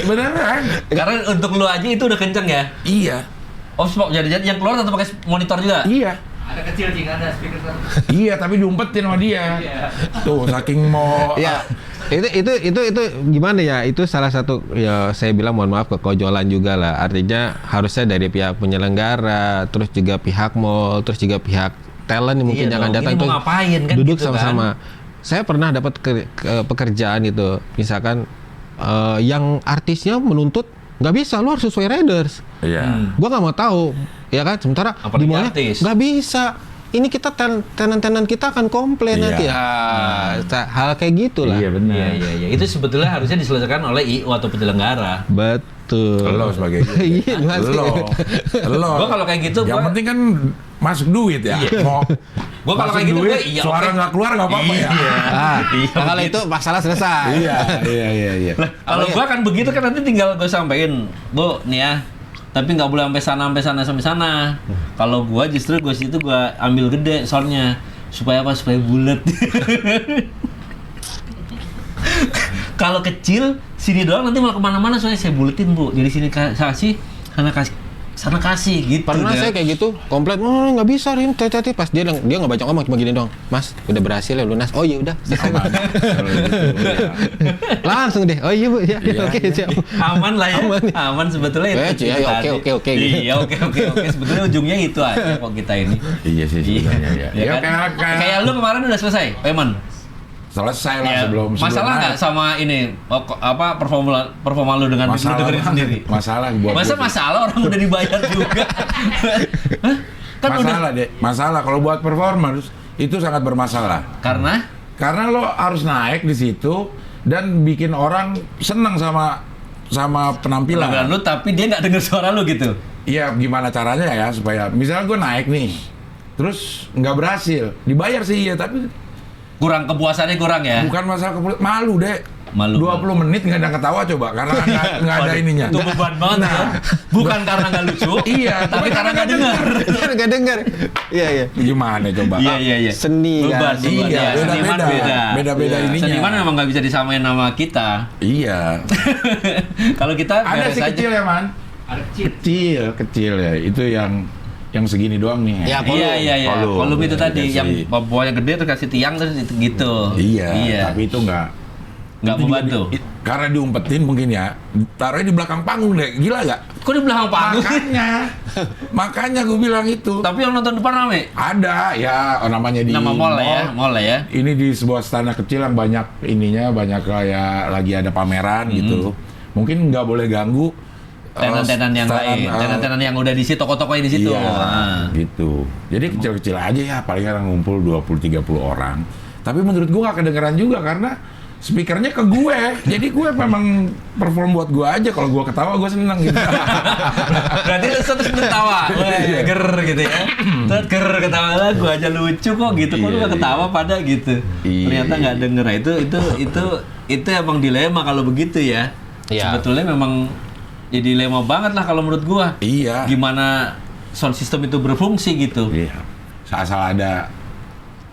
Beneran. Karena untuk lu aja itu udah kenceng ya? Iya. Oh, jadi yang keluar tetap pakai monitor juga? Iya. Ada kecil sih, ada speaker. Iya, tapi diumpetin sama dia. Tuh, saking mau Itu gimana ya? Itu salah satu ya saya bilang mohon maaf kekojolan juga lah. Artinya harusnya dari pihak penyelenggara, terus juga pihak mall, terus juga pihak talent yang mungkin Iya jangan dong, datang ini tuh mau ngapain kan duduk gitu sama-sama. Saya pernah dapat pekerjaan itu, misalkan yang artisnya menuntut nggak bisa, lu harus sesuai riders. Iya. Gua nggak mau tahu, ya kan? Sementara Apalagi di mallnya artis. nggak bisa. Ini kita tenan-tenan kita akan komplain Iya. nanti. Hal kayak gitulah. Iya benar. Iya. Itu sebetulnya harusnya diselesaikan oleh IO atau penyelenggara. Betul. Lo sebagai Iya, Mas. lo. Gua kalau kayak gitu, yang gua- penting kan masuk duit ya. Iya. Mau Gua kalau masuk kayak gitu, duit, gua iya, suara oke. nggak keluar nggak apa-apa ya. Iya. Nah, kalau itu masalah selesai. Iya. Kalau gua kan begitu kan nanti tinggal gue sampein, Bu, nih ya. Tapi nggak boleh sampai sana. Kalau gua justru gua situ gua ambil gede soundnya supaya apa? Supaya bulat. Kalau kecil sini doang nanti malah kemana-mana soalnya saya buletin, Bu. Jadi sini kasih, sana kasih gitu. Pernah deh. saya kayak gitu, komplain, nggak bisa Rin, tadi pas dia nggak banyak ngomong, cuma gini dong, Mas, udah berhasil ya lunas, oh iya udah, selesai. Kalau gitu, ya. Langsung deh, oh iya Bu, ya, Iya, oke, siap. Aman lah ya, Aman. aman sebetulnya itu. Ya, itu oke, tadi. oke. Iya, oke. Sebetulnya ujungnya itu aja kok kita ini. Iya sih sebenarnya ya. Ya kan? Kayak lu kemarin udah selesai, Payment. Selesai lah Ya, sebelum masalah nggak naik. sama ini performa lu dengan lu dengerin sendiri? Masalah buat Masa gue. masalah orang udah dibayar juga? Hah? Kan Masalah udah deh. Masalah kalau buat performance itu sangat bermasalah. Karena lo harus naik di situ dan bikin orang senang sama penampilan penampilan. lu tapi dia nggak denger suara lu gitu. Iya, gimana caranya ya supaya misalnya gue naik nih, terus nggak berhasil, dibayar sih iya, tapi Kurang kepuasannya ya. bukan masalah malu deh. Malu. 20 menit nggak ada ketawa coba karena nggak ada Waduh, ininya. Itu beban banget Nah. ya. Bukan karena nggak lucu, Iya, tapi karena nggak denger. Nggak dengar, iya. Gimana coba? Iya. Seni Beban, kan. beban. Iya, Ya, seniman beda-beda. Beda-beda Iya. ininya. Seniman memang nggak bisa disamain nama kita. Iya. Kalau kita Ada beres sih aja. kecil ya, Man. Kecil ya. Itu yang segini doang nih. Ya, Iya. Kolom itu tadi Iya yang sih. bawahnya gede terus kasih tiang terus itu gitu. Iya, tapi itu nggak nggak itu juga membantu. karena diumpetin mungkin ya. Taruhnya di belakang panggung deh. Gila nggak? Kok di belakang panggung? Makanya gue bilang itu. Tapi yang nonton depan rame. Ada ya namanya di Nama mall lah ya. Ini di sebuah stana kecil yang banyak ininya, banyak kayak lagi ada pameran gitu. Mungkin nggak boleh ganggu Tenan-tenan yang lain, tenan-tenan yang udah di situ, toko-toko di situ. Iya, Nah. gitu. Jadi kecil-kecil aja ya, paling orang ngumpul 20-30 orang. Tapi menurut gua nggak kedengeran juga karena speakernya ke gue. Jadi gue memang perform buat gue aja. Kalau gue ketawa gue seneng gitu. Berarti lu terus ketawa, ger gitu ya. Terus ger ketawa lah, gue aja lucu kok gitu. Kok lu Iya, gak ketawa pada gitu. Iya, Ternyata nggak denger. Nah, itu emang dilema kalau begitu ya. Iya. Sebetulnya memang ya dilema banget lah kalau menurut gua. Iya. Gimana sound system itu berfungsi gitu. Iya. Asal ada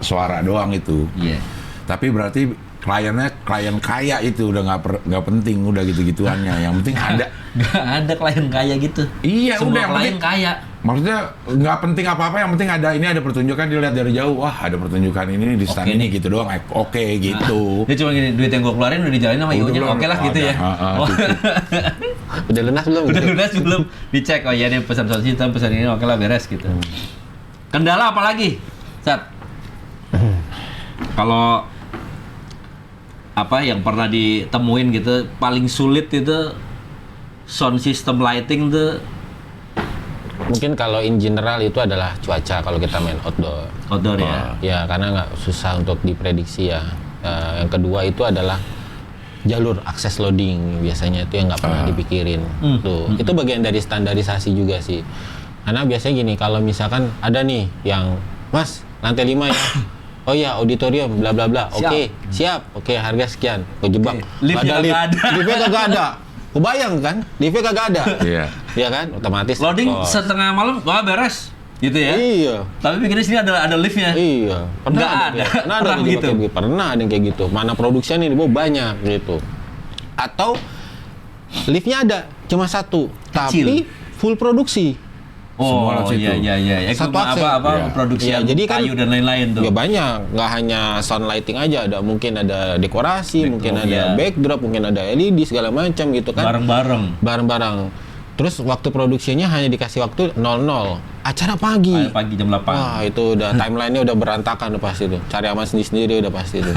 suara doang itu. Iya. Tapi berarti klien kaya itu udah nggak penting, udah gitu-gituannya. Yang penting ada. Gak ada klien kaya gitu. Iya, Semua udah, yang klien penting- kaya. Maksudnya nggak penting apa-apa, yang penting ada ini, ada pertunjukan, dilihat dari jauh, wah ada pertunjukan ini di stand Oke ini nih. gitu doang, oke gitu. Dia cuma gini, duit yang gua keluarin udah dijalanin sama Udah ibunya, belum? oke lah gitu ya. Oh. Udah lunas belum? Udah lunas belum? Dicek, oh iya nih pesan sound system, pesan ini oke lah beres gitu. Kendala apa lagi? Sat? Kalau apa yang pernah ditemuin gitu, paling sulit itu sound system lighting tuh Mungkin kalau in general itu adalah cuaca kalau kita main outdoor. outdoor ya. Ya karena nggak susah untuk diprediksi ya. Yang kedua itu adalah jalur akses loading, biasanya itu yang nggak pernah dipikirin. Tuh, itu bagian dari standarisasi juga sih. Karena biasanya gini, kalau misalkan ada nih yang Mas lantai 5 ya. Oh ya, auditorium bla bla bla. Oke, siap. Oke, harga sekian. Kejebak. Liftnya nggak ada. Liftnya kagak ada. Kebayang kan? Liftnya kagak ada. Iya. Iya kan? Otomatis. Loading oh. setengah malam, wah beres. Gitu ya. Iya. Tapi bikinnya sini ada liftnya. Iya, Nggak ada. Pernah begitu? Pernah ada yang kayak gitu. Mana produksinya nih, banyak gitu. Atau liftnya ada cuma satu, Kecil. tapi full produksi. Semua lewat Oh situ. iya. Satu Equipment akses. apa Iya. produksi Iya, jadi kan kayu dan lain-lain tuh. Ya banyak, nggak hanya sound lighting aja, mungkin ada dekorasi, mungkin ada iya. backdrop, mungkin ada LED segala macam gitu kan. Bareng-bareng. Bareng-bareng. Terus waktu produksinya hanya dikasih waktu 00. Acara pagi. Pagi jam 8. Wah, itu udah timeline-nya udah berantakan udah pasti tuh. Cari aman sendiri-sendiri udah pasti tuh.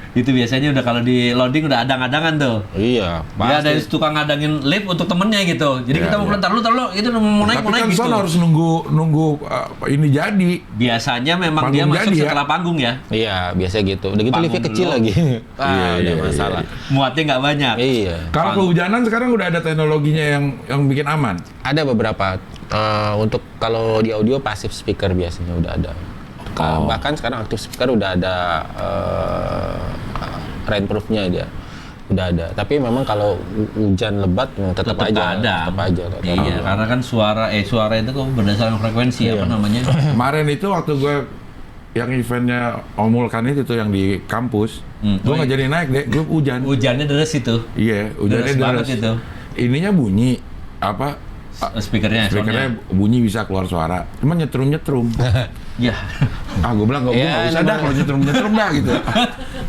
Itu biasanya udah kalau di loading udah adang-adangan tuh. Iya, Dia ada pasti. tukang ngadangin lift untuk temennya gitu. Jadi Iya, kita mau iya. taruh itu mau naik Tapi kan gitu. sound harus nunggu ini jadi. Biasanya memang Panggung dia masuk jadi ya? setelah panggung ya. Iya, biasa gitu. Udah gitu Bangun liftnya kecil dulu. lagi. Iya, Udah iya, masalah. Muatnya nggak banyak. Iya. Kalau kehujanan sekarang udah ada teknologinya yang bikin aman. Ada beberapa untuk kalau di audio passive speaker biasanya udah ada. Bahkan sekarang active speaker udah ada rainproofnya dia. Udah ada. Tapi memang kalau hujan lebat tetap aja. ada. Tetap aja. Iya, karena kan suara itu kok berdasarkan frekuensi apa namanya? Kemarin itu waktu gue yang eventnya Omulkan itu tuh yang di kampus, gue nggak jadi naik deh, gue hujan. Hujannya deras itu. Iya, hujannya Deras banget deras. itu. Ininya bunyi apa? Speakernya, Speakernya bunyi bisa keluar suara, cuma nyetrum. Ya. Gue bilang gue Ya, nggak bisa dah namanya- kalau nyetrum dah gitu.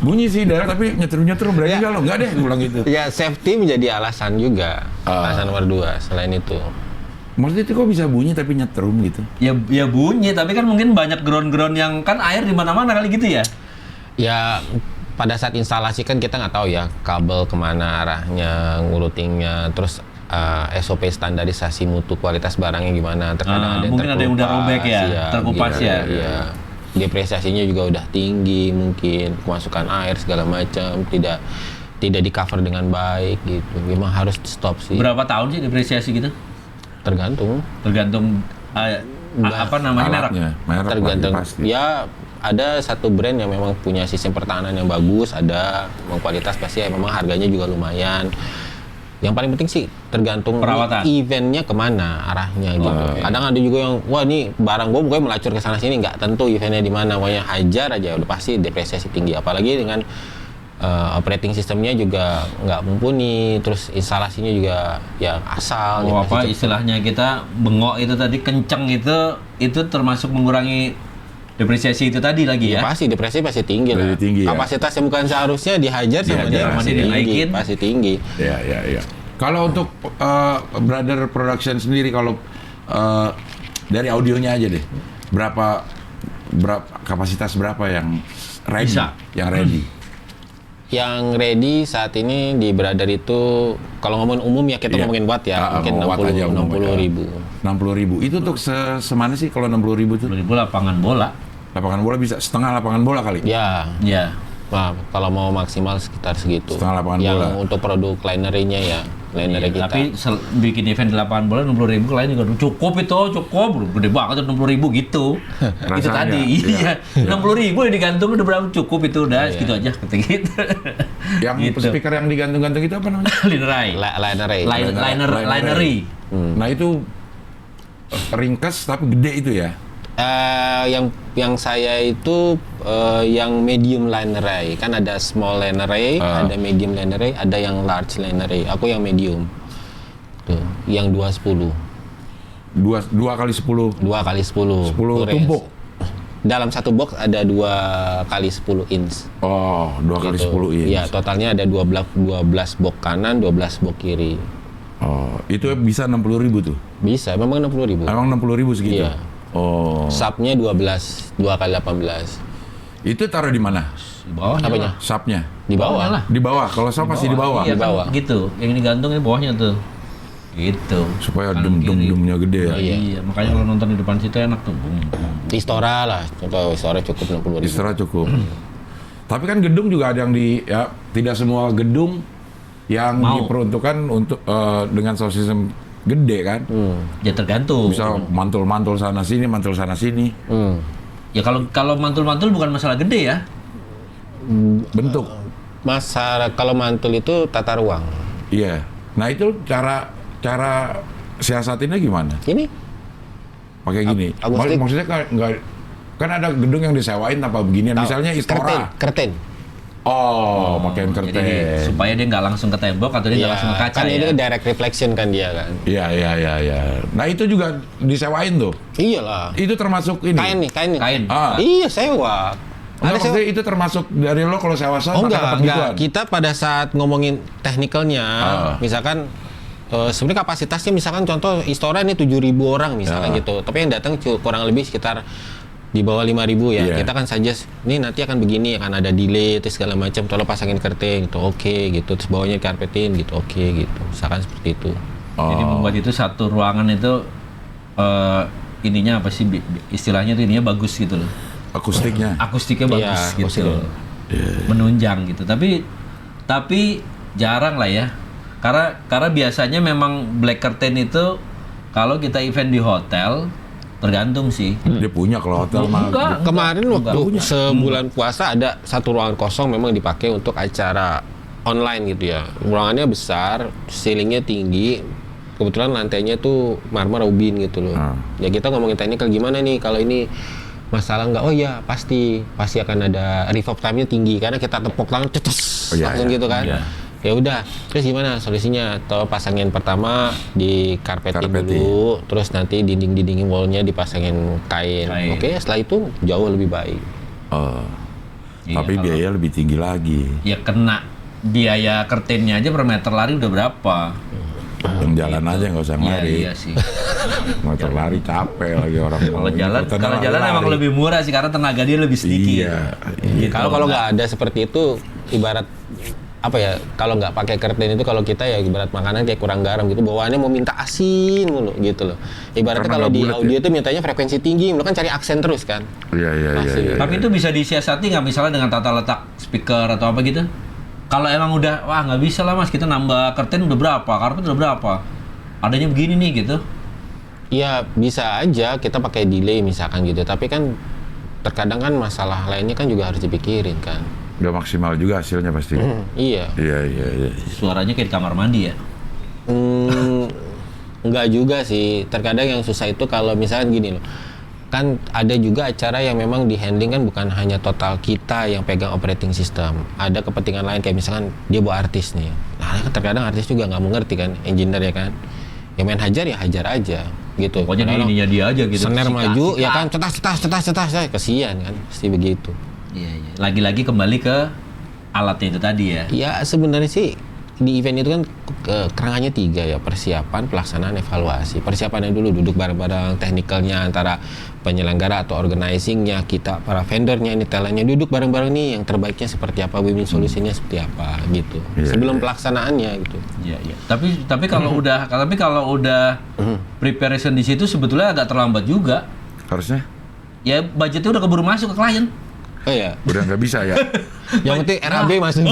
Bunyi sih darah tapi nyetrum berani nggak lo? Nggak deh, gue bilang gitu. Ya safety menjadi alasan juga. Alasan nomor 2 selain itu. Maksudnya itu kok bisa bunyi tapi nyetrum gitu? Ya bunyi, tapi kan mungkin banyak ground-ground yang kan air di mana-mana kali gitu ya. Ya pada saat instalasi kan kita nggak tahu ya kabel kemana arahnya, ngurutingnya, terus SOP standarisasi mutu kualitas barangnya gimana. Terkadang ada yang mungkin ada yang udah robek ya, terkupas gitu, ya. Iya. Depresiasinya juga udah tinggi mungkin, kemasukan air segala macam tidak di cover dengan baik gitu. Memang harus stop sih. Berapa tahun sih depresiasi gitu? Tergantung. Tergantung apa namanya merek. merek Tergantung. pasti. Ya ada satu brand yang memang punya sistem pertahanan yang bagus, ada memang kualitas pasti memang harganya juga lumayan. Yang paling penting sih tergantung Perawatan. eventnya kemana arahnya gitu. Kadang ada juga yang wah ini barang gue pokoknya melacur ke sana sini, nggak tentu eventnya di mana, pokoknya hajar aja udah pasti depresiasi tinggi. Apalagi dengan operating sistemnya juga nggak mumpuni, terus instalasinya juga ya asal. Oh, ya apa pasti istilahnya kita bengok itu tadi kenceng itu termasuk mengurangi depresiasi itu tadi lagi ya. pasti depresi pasti tinggi lah. Lebih tinggi, ya. Kapasitas yang bukan seharusnya dihajar sama dia Dihajar, pasti sama dia tinggi. dinaikin. Pasti tinggi. Iya. Kalau untuk Brother Production sendiri, kalau dari audionya aja deh, berapa kapasitas berapa yang ready? Bisa. Yang ready. Yang ready saat ini di Brother itu kalau ngomongin umum ya kita Iya. ngomongin watt ya, mungkin ngomong watt aja, 60 ribu. 60.000. Itu untuk semana sih kalau 60.000 tuh? 2000 lapangan bola. Lapangan bola bisa setengah lapangan bola kali. Ya, Ya. nah, kalau mau maksimal sekitar segitu. Setengah lapangan yang bola. untuk produk linery-nya ya, linery kita. Tapi bikin event di lapangan bola 60.000 kalian juga cukup gede banget 60.000 gitu. Itu Rasanya, tadi iya. iya. 60.000 yang digantung udah berapa cukup itu udah Iya. segitu aja kata gitu. Yang Gitu. speaker yang digantung-gantung itu apa namanya? Linery. Linery. Linery. Nah itu ringkas tapi gede itu ya. Yang saya itu yang medium linery, kan ada small linery, ada medium linery, ada yang large linery. Aku yang medium. Tuh, yang 210. 2 kali 10. 2 kali 10. 10 range. tumpuk. Dalam satu box ada 2 kali 10 inch. Oh, 2 kali Gitu. 10 inch. Iya, totalnya ada 12 box kanan, 12 box kiri. Oh, itu bisa 60.000 tuh. Bisa, memang 60 ribu. Emang 60.000 segitu. Iya. Oh. Subnya 12, 2 kali 18. Itu taruh di mana? Di bawahnya. Apanya? lah. Subnya? Di bawah. lah. Di bawah. Kalau sub pasti di bawah. Iya, Di bawah. kan, gitu. Yang digantung di bawahnya tuh. Gitu. Supaya Kanan kiri. dem-demnya gede ya. Iya, makanya kalau nonton di depan situ enak tuh. Bum, bum. Istora lah, contoh Istora cukup 60 ribu. Istirahat cukup. Tapi kan gedung juga ada yang ya tidak semua gedung yang Mau. diperuntukkan untuk dengan sound system gede kan. Ya tergantung. Bisa mantul-mantul sana sini, mantul sana sini. Ya kalau mantul-mantul bukan masalah gede ya. Bentuk. Masalah kalau mantul itu tata ruang. Iya. Nah, itu cara siasatinnya gimana? Ini Pakai gini. Agustik. Maksudnya kan nggak, kan ada gedung yang disewain tanpa beginian. Misalnya Istora. Curtain. Oh, pakaian Jadi kertas. supaya dia nggak langsung ke tembok atau dia nggak Iya, langsung ke kaca kan ya. ini direct reflection kan dia kan. Iya. Nah itu juga disewain tuh. Iyalah. Itu termasuk ini. Kain nih. Kain. Ah. Iya, sewa. Enggak, Ada sewa. maksudnya itu termasuk dari lo kalau sewa-sewa Oh pakai enggak. gituan? Kita pada saat ngomongin technicalnya, misalkan sebenarnya kapasitasnya misalkan contoh Istora ini 7.000 orang misalkan gitu. Tapi yang datang kurang lebih sekitar di bawah 5.000 ya. Iya. Kita kan suggest, nih nanti akan begini, akan ada delay terus segala macam. Tolong pasangin curtain gitu, oke gitu. Terus bawahnya karpetin gitu, oke gitu. Misalkan seperti itu. Jadi membuat itu satu ruangan itu ininya apa sih istilahnya tuh ininya bagus gitu loh. Akustiknya. Akustiknya Iya, bagus gitu. akustiknya. Menunjang gitu. Tapi jarang lah ya. Karena biasanya memang black curtain itu kalau kita event di hotel tergantung sih. Dia punya kalau hotel mah. Enggak. Kemarin waktu enggak. sebulan puasa ada satu ruangan kosong memang dipakai untuk acara online gitu ya. Ruangannya besar, ceilingnya tinggi. Kebetulan lantainya tuh marmer ubin gitu loh. Ya kita ngomongin teknikal gimana nih kalau ini masalah nggak? Oh ya pasti akan ada reverb time-nya tinggi karena kita tepuk tangan cetus langsung gitu kan. Iya. Ya udah, terus gimana solusinya? Atau pasangin pertama di karpetin dulu, terus nanti dinding wallnya dipasangin kain. Oke, setelah itu jauh lebih baik. Iya, Tapi biaya lebih tinggi lagi. Ya kena biaya curtainnya aja per meter lari udah berapa? Yang jalan aja nggak usah lari. Iya sih. Motor lari capek lagi orang. Kalau jalan emang lebih murah sih karena tenaga dia lebih sedikit. Iya. Gitu. Kalau nggak ada seperti itu, ibarat apa ya? Kalau nggak pakai curtain itu kalau kita ya ibarat makanan kayak kurang garam gitu. Bawaannya mau minta asin mulu gitu loh. Ibaratnya Karena kalau nggak di bulat audio itu mintanya frekuensi tinggi, lo kan cari aksen terus kan. Iya. Tapi itu bisa disiasati nggak misalnya dengan tata letak speaker atau apa gitu? Kalau emang udah, wah nggak bisa lah mas, kita nambah curtain udah berapa, karpet udah berapa, adanya begini nih gitu. Iya bisa aja kita pakai delay misalkan gitu. Tapi kan terkadang kan masalah lainnya kan juga harus dipikirin kan. Udah maksimal juga hasilnya pasti. Iya. Iya. Suaranya kayak di kamar mandi ya? Enggak juga sih. Terkadang yang susah itu kalau misalkan gini loh. Kan ada juga acara yang memang di handling kan bukan hanya total kita yang pegang operating system. Ada kepentingan lain kayak misalkan dia bawa artis nih. Nah terkadang artis juga nggak mengerti kan, engineer ya kan. Yang main hajar ya hajar aja gitu. Pokoknya Padahal ininya dia aja gitu. Snare maju Sika. ya kan cetas kesian kan pasti begitu. Iya. Lagi-lagi kembali ke alatnya itu tadi ya. Ya sebenarnya sih di event itu kan kerangkanya 3 ya, persiapan, pelaksanaan, evaluasi. Persiapannya dulu duduk bareng-bareng, teknikalnya antara penyelenggara atau organizingnya, kita para vendornya, ini talentnya duduk bareng-bareng nih yang terbaiknya seperti apa, win-win solusinya seperti apa gitu. Sebelum pelaksanaannya gitu. Iya. Tapi kalau udah preparation di situ sebetulnya agak terlambat juga. Harusnya Ya budgetnya udah keburu masuk ke klien. Oh ya, udah nggak bisa ya. yang penting RAB masuk.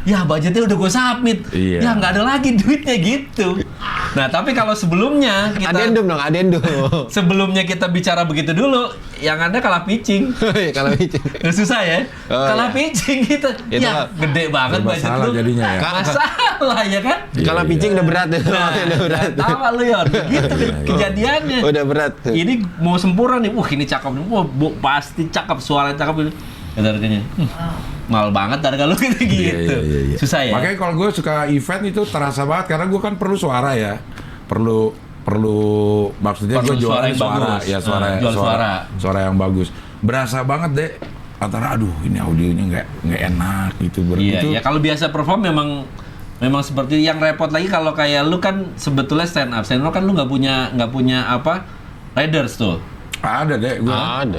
Ya budgetnya udah gue submit. Iya. Ya nggak ada lagi duitnya gitu. Nah tapi kalau sebelumnya kita Adendum. sebelumnya kita bicara begitu dulu, yang ada kalah pitching. Kalau itu. Susah ya. Kalah pitching kita. Itu Ya gede banget budget Masalah lu. jadinya ya. Masalah ya kan? Kalau pitching udah berat deh. Udah berat. Tahu lu ya, gitu kejadiannya. Udah berat. Ini mau sempurna nih, ini cakep nih, pasti cakep, suaranya cakep ini. Harganya, mahal banget harga lu gitu. Iya. Susah ya. Makanya kalau gue suka event itu terasa banget karena gue kan perlu suara ya, perlu maksudnya gue Perlu suara jualan yang suara, bagus. ya Jual suara yang bagus. Berasa banget deh antara aduh ini audionya nggak enak gitu. Iya, Itu ya kalau biasa perform memang seperti yang repot lagi kalau kayak lu kan sebetulnya stand up kan lu nggak punya apa riders tuh. ada deh gue.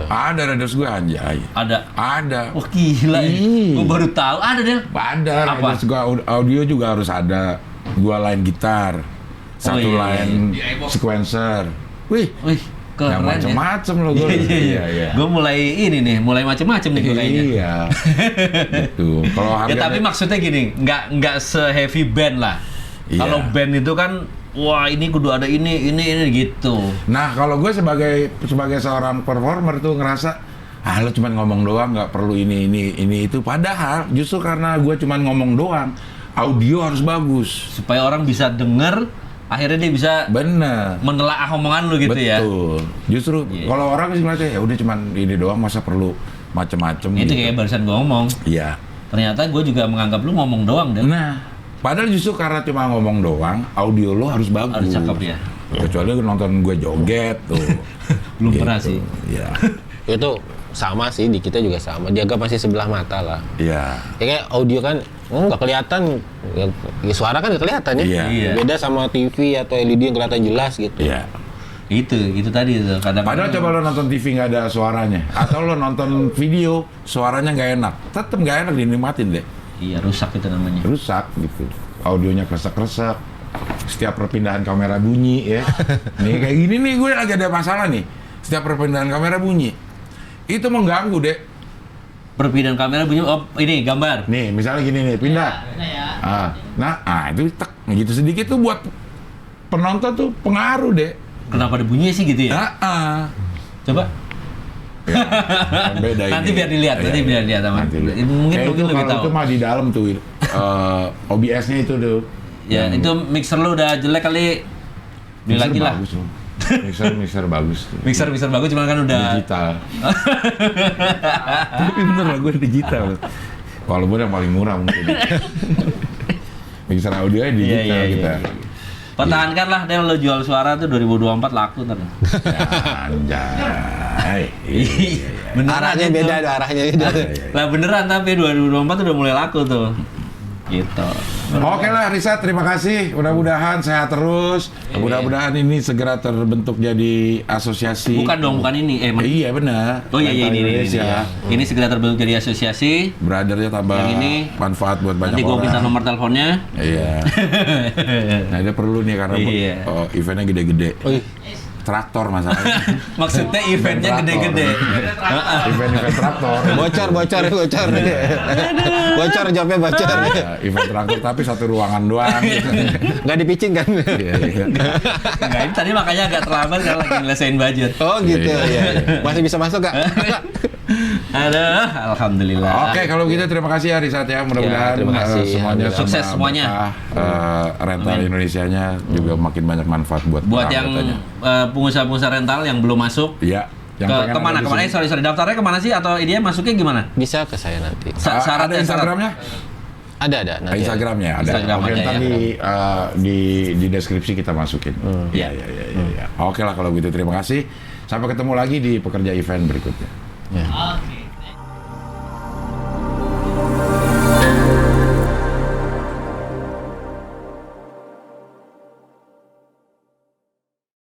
Ada radars gue anjay. Ada. Wah gila ya. Gue baru tahu ada deh. Ada Apa? radars gue audio juga harus ada. 2 line gitar, 1 line sequencer. Wih keren yang macem-macem loh gue. Iya. Gue mulai macem-macem nih gue kayaknya. Iya. Gitu. Kalau Ya tapi maksudnya gini, nggak se-heavy band lah. Iya. Kalau band itu kan, wah ini kudu ada ini gitu. Nah kalau gue sebagai seorang performer tuh ngerasa lo cuma ngomong doang nggak perlu ini itu, padahal justru karena gue cuma ngomong doang audio harus bagus Supaya orang bisa denger, akhirnya dia bisa bener menelaah omongan lu gitu ya. betul justru kalau orang sih ngeliatnya ya udah cuma ini doang masa perlu macem-macem Itu gitu. kayak barusan gue ngomong. Iya Ternyata gue juga menganggap lu ngomong doang dan Nah, padahal justru karena cuma ngomong doang, audio lo harus bagus. harus cakep ya. Kecuali lu nonton gue joget tuh. Belum pernah sih. Iya. Itu sama sih, di kita juga sama. Dianggap masih sebelah mata lah. Iya. Ya kayak audio kan nggak kelihatan, ya suara kan nggak kelihatan ya. Iya. Beda sama TV atau LED yang kelihatan jelas gitu. Iya. Itu tadi tuh kadang. Padahal coba lo nonton TV nggak ada suaranya, atau lo nonton video suaranya nggak enak, tetep nggak enak dinikmatin deh. Iya, rusak itu namanya. Rusak gitu. Audionya kresek-kresek. Setiap perpindahan kamera bunyi ya. Nih kayak gini nih gue lagi ada masalah nih. Setiap perpindahan kamera bunyi. Itu mengganggu deh. Perpindahan kamera bunyi, oh ini gambar. Nih misalnya gini nih pindah. Itu tek gitu sedikit tuh buat penonton tuh pengaruh deh. Kenapa ada bunyi sih gitu ya? Coba. Ya, beda Nanti ini. biar dilihat, nanti Iya, biar dilihat sama. nanti lihat. Mungkin Kayak mungkin itu lebih kalau tahu. itu mah di dalam tuh OBS-nya itu tuh. Ya, itu mixer lu udah jelek kali. Beli Mixer lagi lah. bagus loh. Mixer bagus. Mixer bagus cuma kan udah Digital. Tapi bener lah gue digital. Walaupun yang paling murah mungkin. Mixer audio digital kita. Pertahankan lah Del, lo jual suara tuh 2024 laku ntar. Anjay. Beneran Arahnya itu. beda, arahnya beda. Lah beneran tapi 2024 udah mulai laku tuh. Gitu. Oke lah Risa, terima kasih. Mudah-mudahan sehat terus. Mudah-mudahan ini segera terbentuk jadi asosiasi. Bukan dong, bukan ini. Iya benar. Oh iya ini. Indonesia. Ini segera terbentuk jadi asosiasi. Brothernya tambah Yang ini, manfaat buat banyak Nanti gue orang. minta nomor teleponnya. Iya. Nah dia perlu nih karena Iya. eventnya gede-gede. Traktor masalahnya. Maksudnya eventnya Traktor. gede-gede. Event traktor. Bocor. Bocor, jawabnya bocor. Ya, event traktor tapi satu ruangan doang. Gitu. Nggak dipicing kan? Iya. Enggak, ini tadi makanya agak terlambat karena lagi ngelesain budget. Oh gitu, Iya. ya. Masih bisa masuk nggak? Aduh, alhamdulillah. Oke, kalau gitu terima kasih ya Risat ya. Mudah-mudahan Ya, terima kasih. semuanya Sukses tambah semuanya. berkah. Rental Indonesianya juga makin banyak manfaat buat Buat para yang anggotanya. pengusaha-pengusaha rental yang belum masuk Iya. Yang pengen kemana? ada di Kemana? sini. Sorry, daftarnya kemana sih? Atau dia masuknya gimana? Bisa ke saya nanti. Ada Syaratnya Instagramnya? Ada nanti. Instagramnya ada. Instagram Oke, ada ntar ya. di deskripsi kita masukin. Iya. Oke lah kalau gitu terima kasih. Sampai ketemu lagi di pekerja event berikutnya. Ya.